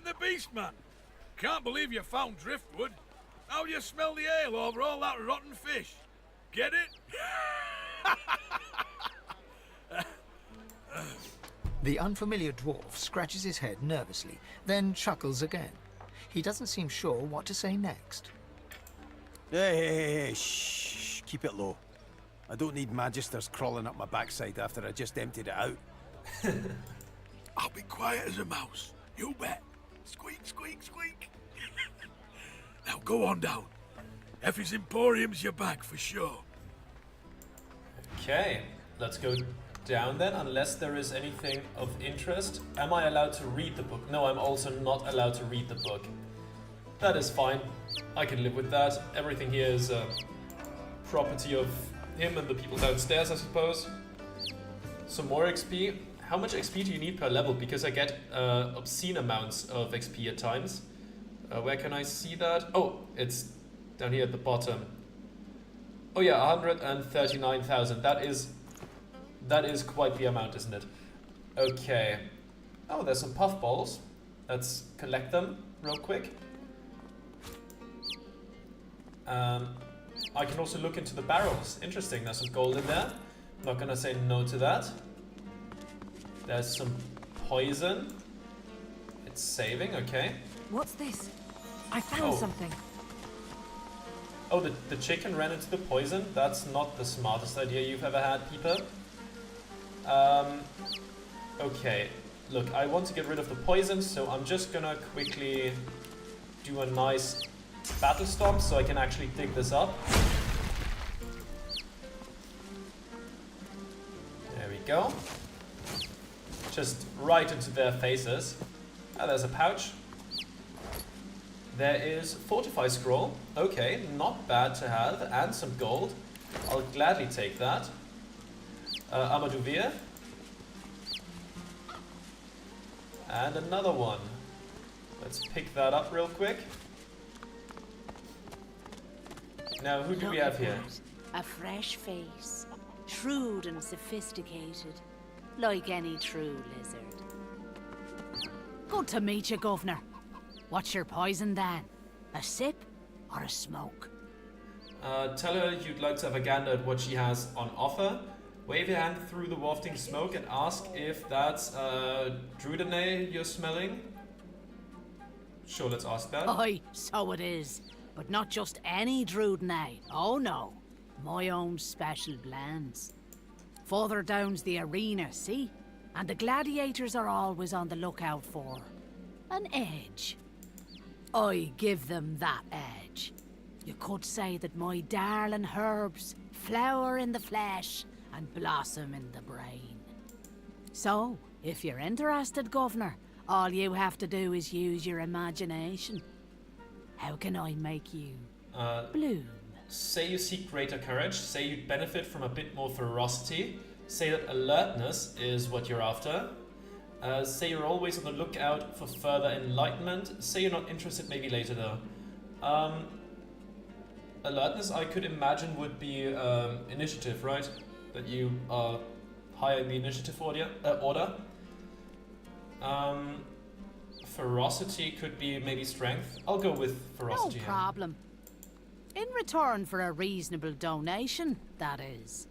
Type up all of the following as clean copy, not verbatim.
the beast, man. Can't believe you found driftwood. How do you smell the ale over all that rotten fish? Get it? The unfamiliar dwarf scratches his head nervously, then chuckles again. He doesn't seem sure what to say next. Hey, shh, keep it low. I don't need magisters crawling up my backside after I just emptied it out. I'll be quiet as a mouse. You bet. Squeak, squeak, squeak. Now go on down. Effie's Emporium's your bag for sure. Okay, let's go down then, unless there is anything of interest. Am I allowed to read the book? No, I'm also not allowed to read the book. That is fine. I can live with that. Everything here is property of him and the people downstairs, I suppose. Some more XP. How much XP do you need per level? Because I get obscene amounts of XP at times. Where can I see that? Oh, it's down here at the bottom. Oh yeah, 139,000. That is quite the amount, isn't it? Okay. Oh, there's some puffballs. Let's collect them real quick. I can also look into the barrels. Interesting, there's some gold in there. Not gonna say no to that. There's some poison. It's saving, okay. What's this? I found something. Oh, the chicken ran into the poison? That's not the smartest idea you've ever had, Peeper. Okay. Look, I want to get rid of the poison, so I'm just gonna quickly do a nice battle stomp so I can actually dig this up. There we go. Just right into their faces. Ah, there's a pouch. There is Fortify Scroll. Okay, not bad to have. And some gold. I'll gladly take that. Amaduvir. And another one. Let's pick that up real quick. Now, who do we have here? A fresh face. Shrewd and sophisticated. Like any true lizard. Good to meet you, Governor. What's your poison then? A sip or a smoke? Tell her you'd like to have a gander at what she has on offer. Wave your hand through the wafting smoke and ask if that's Druidine you're smelling. Sure, let's ask that. Aye, so it is. But not just any Druidine. Oh no. My own special blends. Further down's the arena, see? And the gladiators are always on the lookout for an edge. I give them that edge. You could say that my darling herbs flower in the flesh and blossom in the brain. So, if you're interested, Governor, all you have to do is use your imagination. How can I make you bloom? Say you seek greater courage, say you'd benefit from a bit more ferocity, say that alertness is what you're after, say you're always on the lookout for further enlightenment, say you're not interested maybe later though. Alertness I could imagine would be initiative, right? That you are higher in the initiative order. Ferocity could be maybe strength. I'll go with ferocity. No problem. In return for a reasonable donation, that is.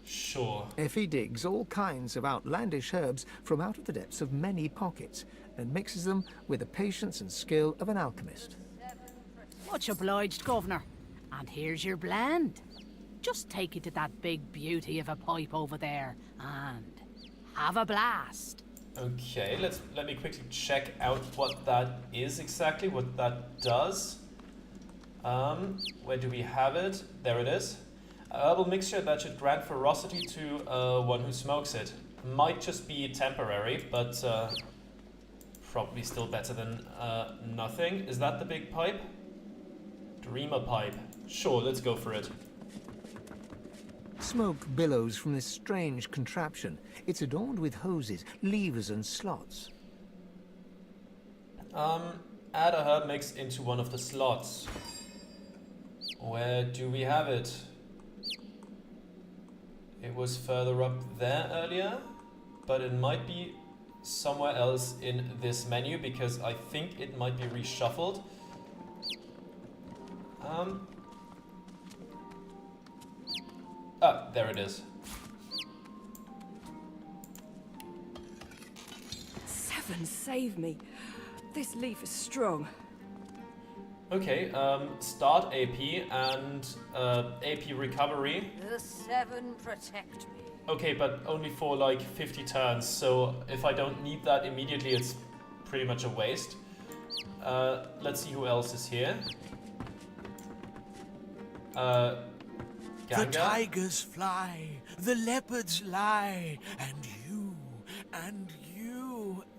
Sure. Effie digs all kinds of outlandish herbs from out of the depths of many pockets and mixes them with the patience and skill of an alchemist. Much obliged, Governor. And here's your blend. Just take it to that big beauty of a pipe over there and have a blast. Okay, let me quickly check out what that is exactly, what that does. Where do we have it? There it is. A herbal mixture that should grant ferocity to one who smokes it. Might just be temporary, but probably still better than nothing. Is that the big pipe? Dreamer pipe. Sure, let's go for it. Smoke billows from this strange contraption. It's adorned with hoses, levers and slots. Add a herb mix into one of the slots. Where do we have it? It was further up there earlier, but it might be somewhere else in this menu because I think it might be reshuffled. There it is. 7 save me. This leaf is strong. Okay, start AP and AP recovery. The 7 protect me. Okay, but only for like 50 turns, so if I don't need that immediately, it's pretty much a waste. Let's see who else is here. The Ganga. tigers fly, the leopards lie, and you,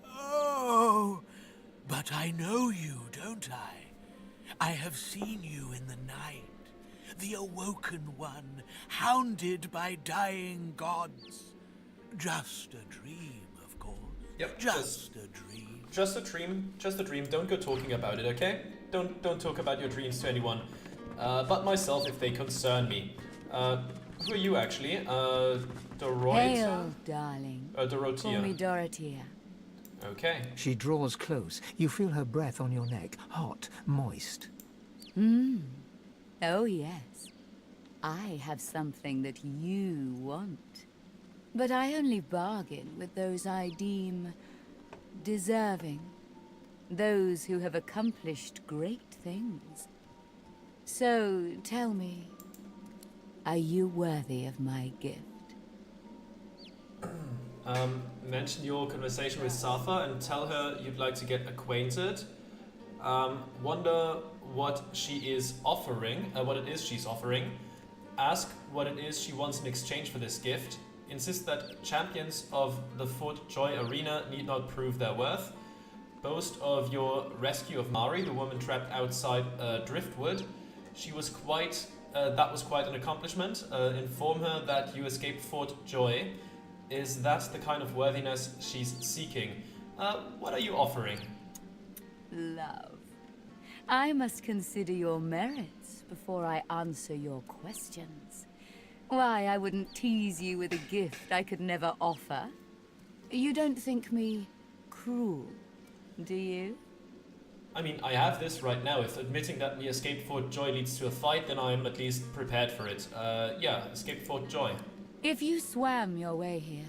oh! But I know you, don't I? I have seen you in the night, the awoken one, hounded by dying gods. Just a dream, of course. Yep, Just a dream. Just a dream, just a dream. Don't go talking about it, okay? Don't talk about your dreams to anyone. But myself if they concern me. Who are you actually? Dorothea? Hail, darling. Dorothea. Call me Dorothea. Okay. She draws close. You feel her breath on your neck, hot, moist. Oh, yes. I have something that you want. But I only bargain with those I deem deserving. Those who have accomplished great things. So, tell me, are you worthy of my gift? Mention your conversation with Safa and tell her you'd like to get acquainted. Wonder what she is offering, what it is she's offering. Ask what it is she wants in exchange for this gift. Insist that champions of the Fort Joy Arena need not prove their worth. Boast of your rescue of Mari, the woman trapped outside Driftwood. She was quite, that was quite an accomplishment. Inform her that you escaped Fort Joy. Is that the kind of worthiness she's seeking? What are you offering? Love. I must consider your merits before I answer your questions. Why, I wouldn't tease you with a gift I could never offer. You don't think me cruel, do you? I mean, I have this right now. If admitting that we escaped Fort Joy leads to a fight, then I'm at least prepared for it. Yeah, escape Fort Joy. If you swam your way here,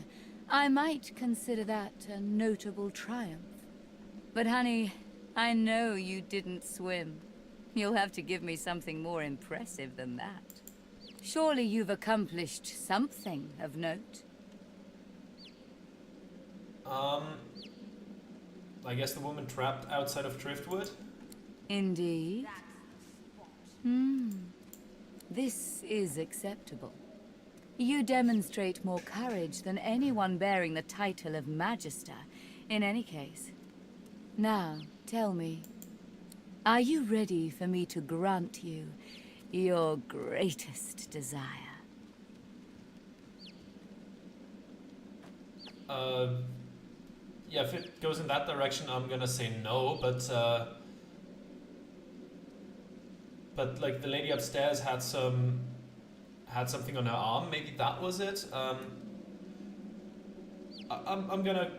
I might consider that a notable triumph. But honey, I know you didn't swim. You'll have to give me something more impressive than that. Surely you've accomplished something of note. I guess the woman trapped outside of Driftwood? Indeed. This is acceptable. You demonstrate more courage than anyone bearing the title of Magister, in any case. Now, tell me, are you ready for me to grant you your greatest desire? Yeah, if it goes in that direction, I'm gonna say no, but like the lady upstairs had something on her arm. Maybe that was it. I'm gonna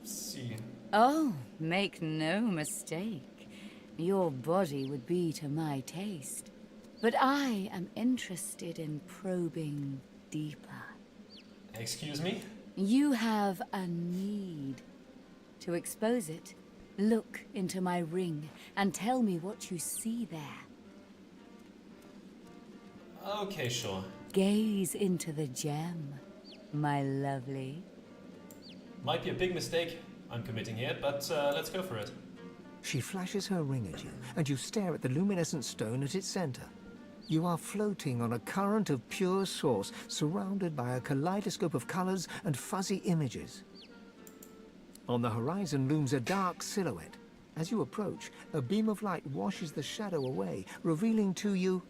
see. Oh, make no mistake. Your body would be to my taste. But I am interested in probing deeper. Excuse me? You have a need. To expose it, look into my ring and tell me what you see there. Okay, sure. Gaze into the gem, my lovely. Might be a big mistake I'm committing here, but let's go for it. She flashes her ring at you, and you stare at the luminescent stone at its center. You are floating on a current of pure source, surrounded by a kaleidoscope of colors and fuzzy images. On the horizon looms a dark silhouette. As you approach, a beam of light washes the shadow away, revealing to you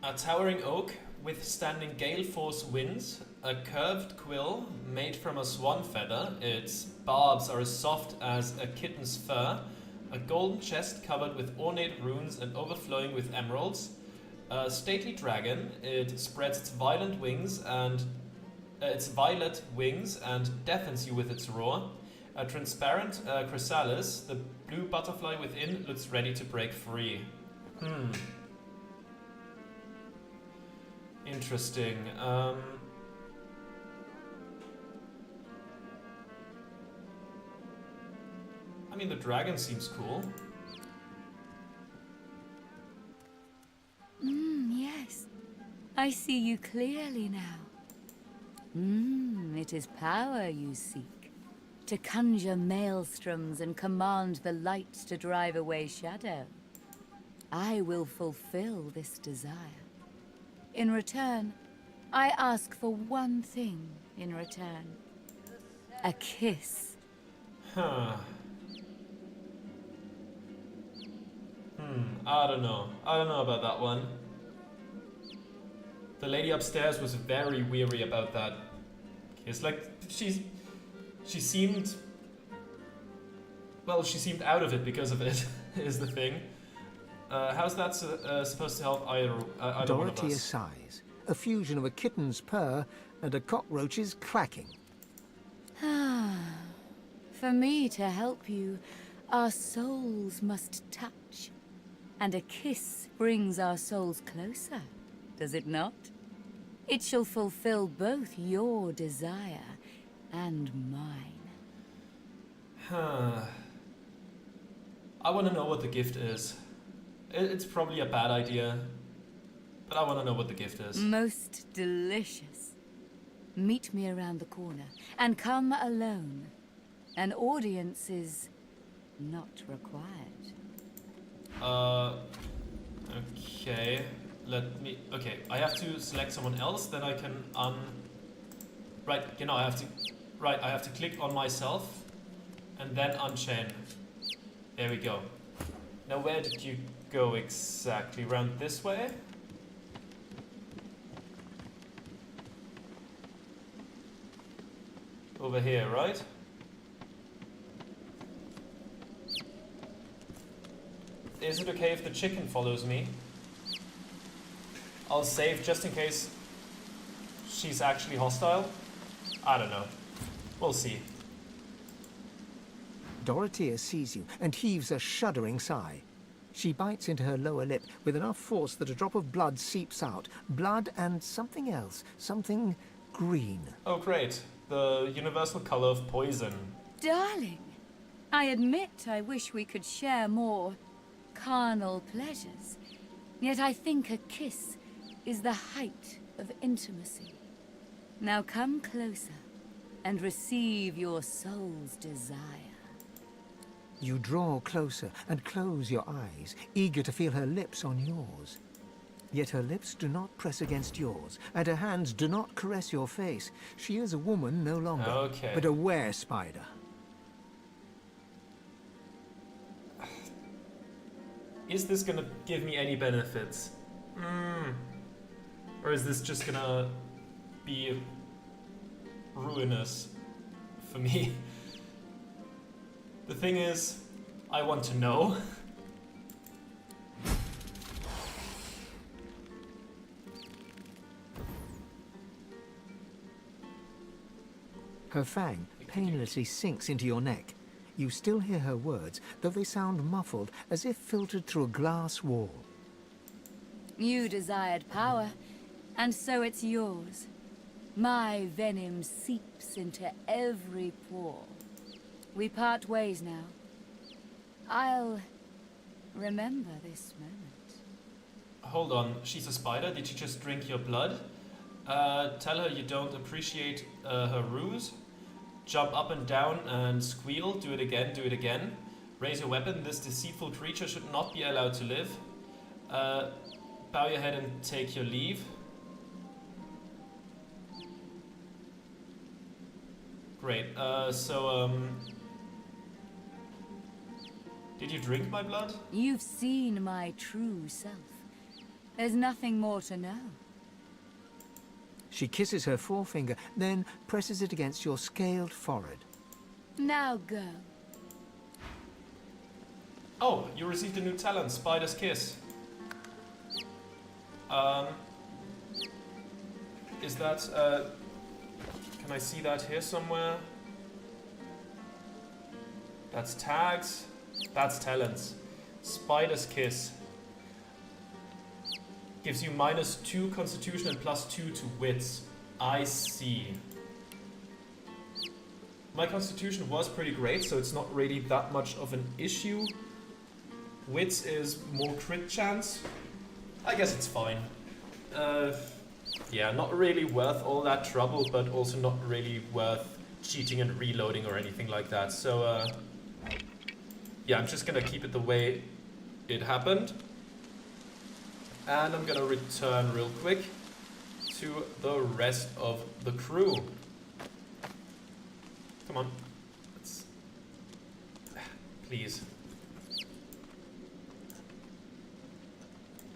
A towering oak withstanding gale force winds, a curved quill made from a swan feather. Its barbs are as soft as a kitten's fur, a golden chest covered with ornate runes and overflowing with emeralds. A stately dragon, it spreads its violet wings and deafens you with its roar. A transparent chrysalis, the blue butterfly within looks ready to break free. Interesting. I mean, the dragon seems cool. Yes. I see you clearly now. It is power you seek. To conjure maelstroms and command the light to drive away shadow. I will fulfill this desire. In return, I ask for one thing in return. A kiss. Huh. I don't know. I don't know about that one. The lady upstairs was very weary about that kiss. Like, she seemed... Well, she seemed out of it because of it, is the thing. How's that supposed to help either one of us? Dorothea sighs, a fusion of a kitten's purr and a cockroach's clacking. For me to help you, our souls must touch. And a kiss brings our souls closer, does it not? It shall fulfill both your desire and mine. I want to know what the gift is. It's probably a bad idea, but I want to know what the gift is. Most delicious. Meet me around the corner, and come alone. An audience is not required. Okay. Okay, I have to select someone else, then I can Right, you know, I have to click on myself, and then unchain. There we go. Now where did you go exactly? Round this way? Over here, right? Is it okay if the chicken follows me? I'll save just in case she's actually hostile. I don't know. We'll see. Dorothea sees you and heaves a shuddering sigh. She bites into her lower lip with enough force that a drop of blood seeps out. Blood and something else. Something green. Oh, great. The universal color of poison. Darling, I admit I wish we could share more carnal pleasures. Yet I think a kiss is the height of intimacy. Now come closer and receive your soul's desire. You draw closer and close your eyes, eager to feel her lips on yours. Yet her lips do not press against yours, and her hands do not caress your face. She is a woman no longer, Okay. but a were-spider. Is this gonna give me any benefits? Or is this just gonna be ruinous for me? The thing is, I want to know. Her fang painlessly sinks into your neck. You still hear her words, though they sound muffled, as if filtered through a glass wall. You desired power, and so it's yours. My venom seeps into every pore. We part ways now. I'll remember this moment. Hold on, she's a spider? Did she just drink your blood? Tell her you don't appreciate her ruse. Jump up and down and squeal. Do it again, do it again. Raise your weapon. This deceitful creature should not be allowed to live. Bow your head and take your leave. Great. Did you drink my blood? You've seen my true self. There's nothing more to know. She kisses her forefinger, then presses it against your scaled forehead. Now go. Oh, you received a new talent, Spider's Kiss. Is that, can I see that here somewhere? That's tags. That's talents. Spider's Kiss. Gives you -2 constitution and +2 to wits. I see. My constitution was pretty great, so it's not really that much of an issue. Wits is more crit chance. I guess it's fine. Yeah, not really worth all that trouble, but also not really worth cheating and reloading or anything like that. So, yeah, I'm just gonna keep it the way it happened. And I'm gonna return real quick to the rest of the crew. Come on. Let's... Please.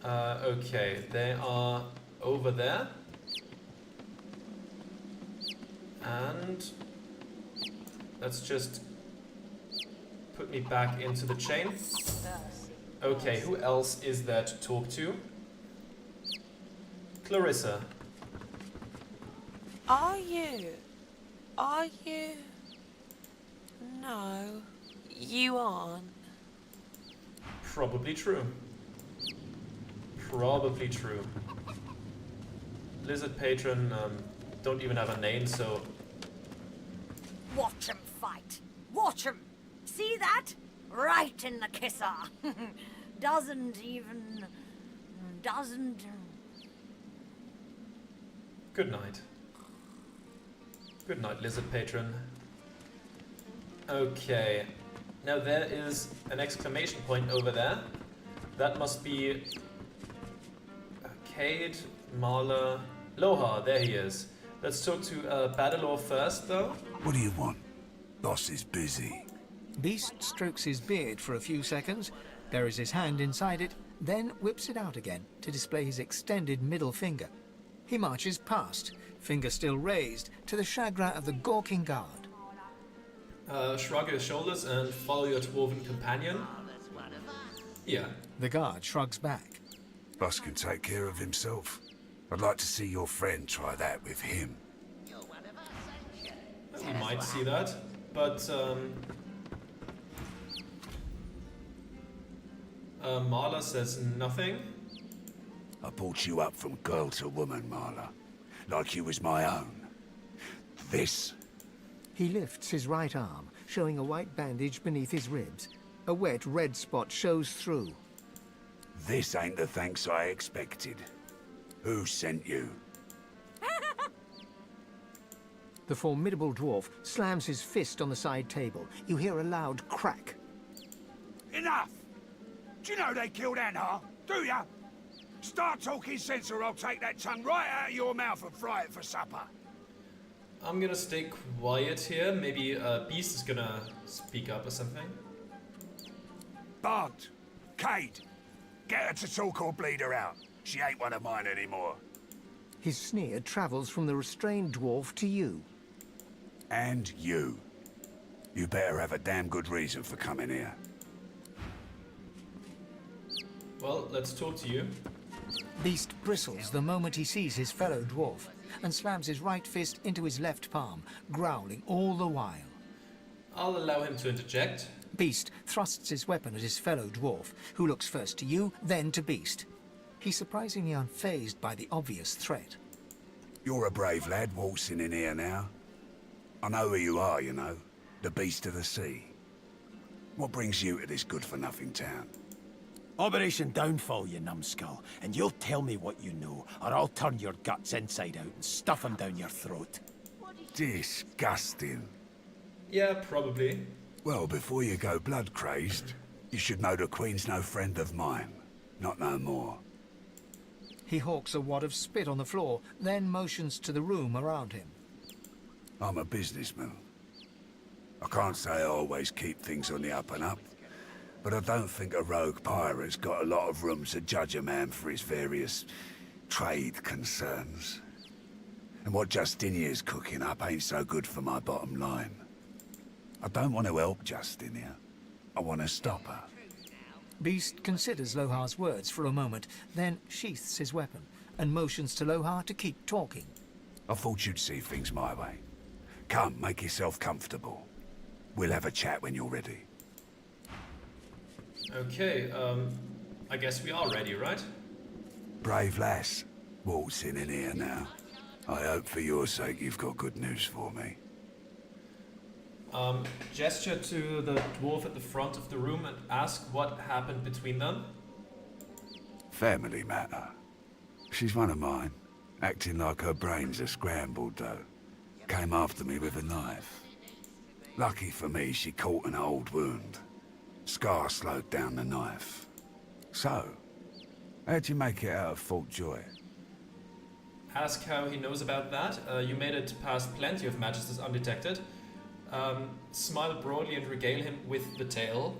Okay, they are over there. And let's just put me back into the chain. Okay, who else is there to talk to? Clarissa. Are you? No, you aren't. Probably true. Probably true. Lizard Patron, don't even have a name, so... Watch him fight. Watch him. See that? Right in the kisser. Doesn't... Good night. Good night, Lizard Patron. Okay. Now there is an exclamation point over there. That must be... Cade, Marla, Lohar, there he is. Let's talk to Baldur first, though. What do you want? Boss is busy. Beast strokes his beard for a few seconds, buries his hand inside it, then whips it out again to display his extended middle finger. He marches past, finger still raised, to the chagrin of the gawking guard. Shrug his shoulders and follow your dwarven companion. Yeah. The guard shrugs back. Boss can take care of himself. I'd like to see your friend try that with him. We might see that, but Marla says nothing. I brought you up from girl to woman, Marla. Like you was my own. This... He lifts his right arm, showing a white bandage beneath his ribs. A wet red spot shows through. This ain't the thanks I expected. Who sent you? The formidable dwarf slams his fist on the side table. You hear a loud crack. Enough! Do you know they killed Anhar? Do ya? Start talking sense or I'll take that tongue right out of your mouth and fry it for supper. I'm gonna stay quiet here. Maybe Beast is gonna speak up or something. Bard, Cade, get her to talk or bleed her out. She ain't one of mine anymore. His sneer travels from the restrained dwarf to you. And you. You better have a damn good reason for coming here. Well, let's talk to you. Beast bristles the moment he sees his fellow dwarf and slams his right fist into his left palm, growling all the while. I'll allow him to interject. Beast thrusts his weapon at his fellow dwarf, who looks first to you, then to Beast. He's surprisingly unfazed by the obvious threat. You're a brave lad waltzing in here now. I know who you are, you know. The Beast of the Sea. What brings you to this good-for-nothing town? Operation Downfall, you numbskull, and you'll tell me what you know, or I'll turn your guts inside out and stuff them down your throat. Disgusting. Yeah, probably. Well, before you go blood-crazed, you should know the Queen's no friend of mine. Not no more. He hawks a wad of spit on the floor, then motions to the room around him. I'm a businessman. I can't say I always keep things on the up and up, but I don't think a rogue pirate's got a lot of room to judge a man for his various trade concerns. And what Justinia's cooking up ain't so good for my bottom line. I don't want to help Justinia. I want to stop her. Beast considers Lohar's words for a moment, then sheaths his weapon and motions to Lohar to keep talking. I thought you'd see things my way. Come, make yourself comfortable. We'll have a chat when you're ready. Okay, I guess we are ready, right? Brave lass, waltzing in here now. I hope for your sake you've got good news for me. Gesture to the dwarf at the front of the room and ask what happened between them. Family matter. She's one of mine, acting like her brains are scrambled though. Came after me with a knife. Lucky for me, she caught an old wound. Scar slowed down the knife. So, how'd you make it out of Fort Joy? Ask how he knows about that. You made it past plenty of magisters undetected. Smile broadly and regale him with the tale.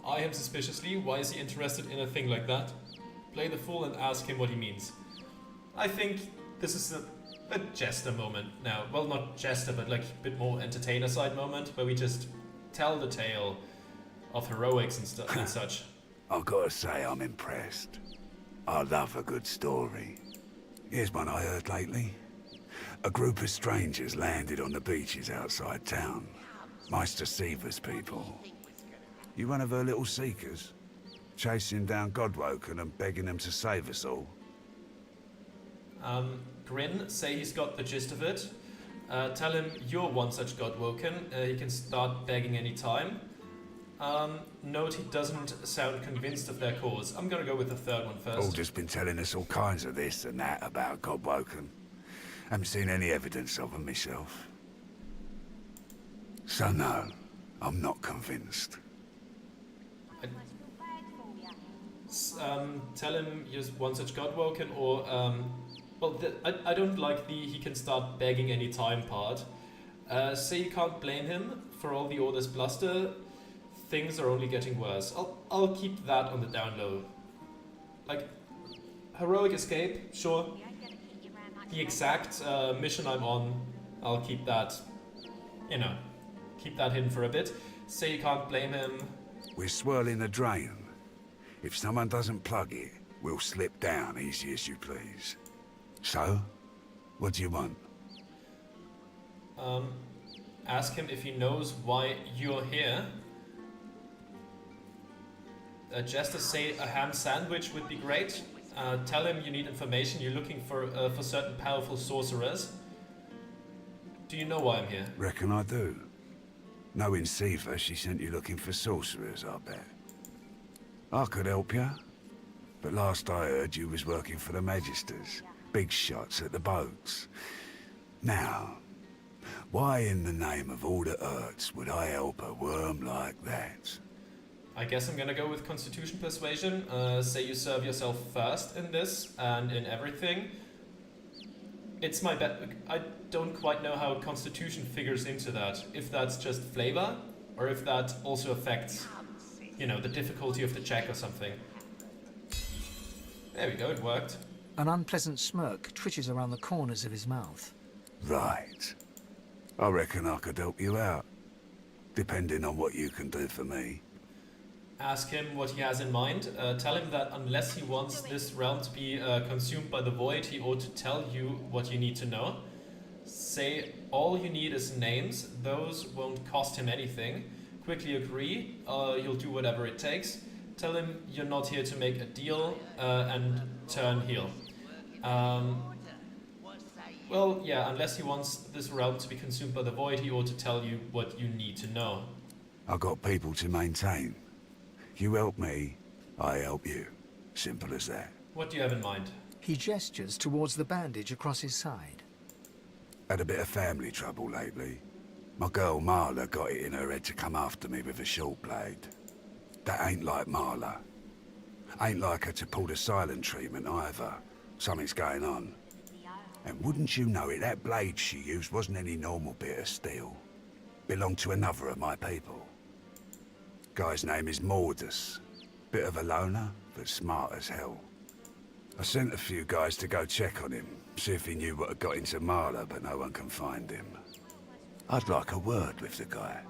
Eye him suspiciously. Why is he interested in a thing like that? Play the fool and ask him what he means. I think this is a jester moment now. Well, not jester, but like a bit more entertainer side moment where we just tell the tale of heroics and stuff and such. I've got to say I'm impressed. I love a good story. Here's one I heard lately. A group of strangers landed on the beaches outside town. Meister Seaver's people. You one of her little seekers? Chasing down Godwoken and begging them to save us all? Grin, say he's got the gist of it. Tell him you're one such Godwoken. He can start begging any time. Note he doesn't sound convinced of their cause. I'm gonna go with the third one first. All just been telling us all kinds of this and that about Godwoken. Haven't seen any evidence of them myself. So no, I'm not convinced. Tell him you're one such Godwoken, or well, I don't like the he can start begging any time part. Say you can't blame him for all the orders bluster. Things are only getting worse. I'll keep that on the down low. Like, heroic escape, sure. The exact mission I'm on, I'll keep that, you know, keep that hidden for a bit. Say you can't blame him. We're swirling the drain. If someone doesn't plug it, we'll slip down easy as you please. So, what do you want? Ask him if he knows why you're here. Just to say a ham sandwich would be great. Tell him you need information. You're looking for certain powerful sorcerers. Do you know why I'm here? Reckon I do. Knowing Seaver, she sent you looking for sorcerers, I bet. I could help you, but last I heard you was working for the Magisters. Big shots at the boats. Now, why in the name of all that hurts would I help a worm like that? I guess I'm gonna go with Constitution Persuasion. Say you serve yourself first in this and in everything. It's my bet. I don't quite know how Constitution figures into that. If that's just flavor, or if that also affects, you know, the difficulty of the check or something. There we go, it worked. An unpleasant smirk twitches around the corners of his mouth. Right. I reckon I could help you out. Depending on what you can do for me. Ask him what he has in mind. Tell him that unless he wants this realm to be consumed by the void, he ought to tell you what you need to know. Say all you need is names. Those won't cost him anything. Quickly agree. You'll do whatever it takes. Tell him you're not here to make a deal and turn heel. Well, yeah, unless he wants this realm to be consumed by the void, he ought to tell you what you need to know. I've got people to maintain. You help me, I help you. Simple as that. What do you have in mind? He gestures towards the bandage across his side. Had a bit of family trouble lately. My girl Marla got it in her head to come after me with a short blade. That ain't like Marla. Ain't like her to pull the silent treatment either. Something's going on. And wouldn't you know it, that blade she used wasn't any normal bit of steel. Belonged to another of my people. Guy's name is Mordus. Bit of a loner, but smart as hell. I sent a few guys to go check on him, see if he knew what had got into Marla, but no one can find him. I'd like a word with the guy.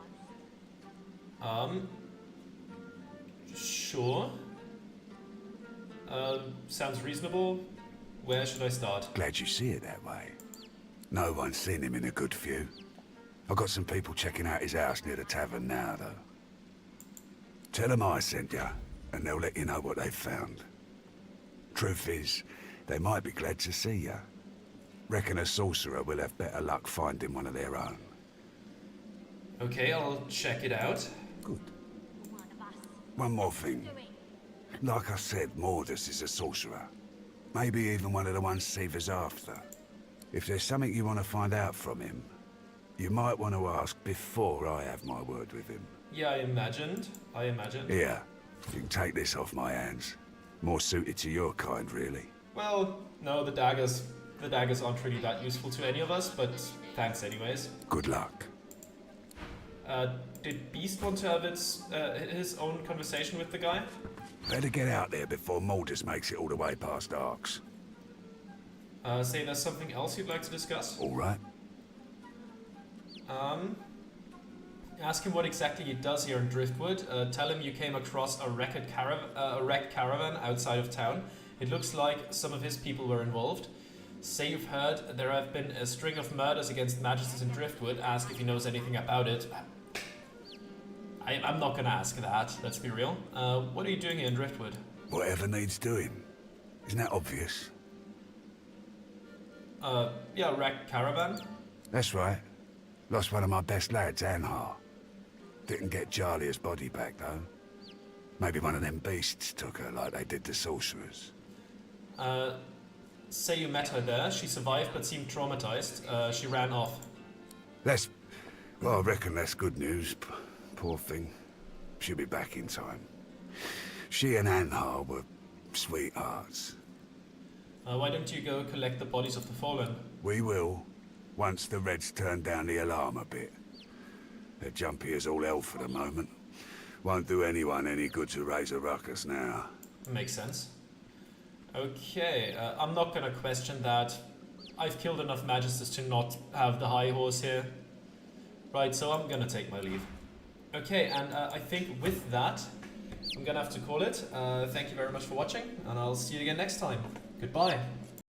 Sure. Sounds reasonable. Where should I start? Glad you see it that way. No one's seen him in a good few. I've got some people checking out his house near the tavern now, though. Tell them I sent ya, and they'll let you know what they've found. Truth is, they might be glad to see ya. Reckon a sorcerer will have better luck finding one of their own. Okay, I'll check it out. Good. One more thing. Like I said, Mordus is a sorcerer. Maybe even one of the ones Seaver's after. If there's something you want to find out from him, you might want to ask before I have my word with him. Yeah, I imagined. Here, you can take this off my hands. More suited to your kind, really. Well, no, the daggers aren't really that useful to any of us, but thanks anyways. Good luck. Did Beast want to have his own conversation with the guy? Better get out there before Mordus makes it all the way past Arx. Say there's something else you'd like to discuss? All right. Ask him what exactly he does here in Driftwood. Tell him you came across a wrecked caravan outside of town. It looks like some of his people were involved. Say you've heard there have been a string of murders against magisters in Driftwood. Ask if he knows anything about it. I'm not gonna ask that, let's be real. What are you doing here in Driftwood? Whatever needs doing. Isn't that obvious? Yeah, wrecked caravan? That's right. Lost one of my best lads, Anhar. Didn't get Jalia's body back, though. Maybe one of them beasts took her like they did the sorcerers. Say you met her there. She survived but seemed traumatized. She ran off. Well, I reckon that's good news. Poor thing. She'll be back in time. She and Anhar were sweethearts. Why don't you go collect the bodies of the fallen? We will, once the Reds turn down the alarm a bit. They're jumpy as all hell for the moment. Won't do anyone any good to raise a ruckus now. Makes sense. Okay, I'm not gonna question that. I've killed enough magisters to not have the high horse here. Right, so I'm gonna take my leave. Okay, and I think with that, I'm gonna have to call it. Thank you very much for watching, and I'll see you again next time. Goodbye.